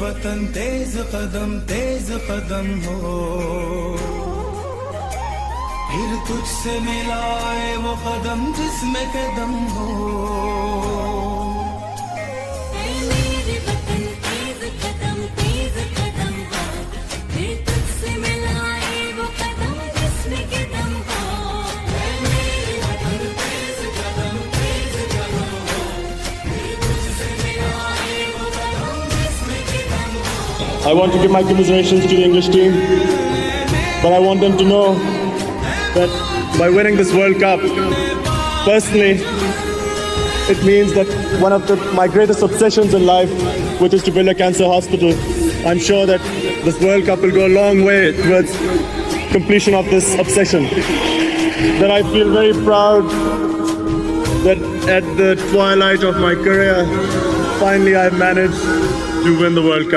वतन तेज कदम हो, फिर तुझसे मिलाए वो कदम जिसमें कदम हो। मेरे वतन तेज कदम हो, फिर तुझसे मिलाए वो कदम जिसमें कदम हो। मेरे वतन तेज कदम हो, फिर तुझसे मिलाए वो कदम जिसमें कदम हो। I want to give my commiserations to the English team, but I want them to know that by winning this World Cup, personally, it means that one of my greatest obsessions in life, which is to build a cancer hospital, I'm sure that this World Cup will go a long way towards completion of this obsession. That I feel very proud that at the twilight of my career, finally I managed to win the World Cup.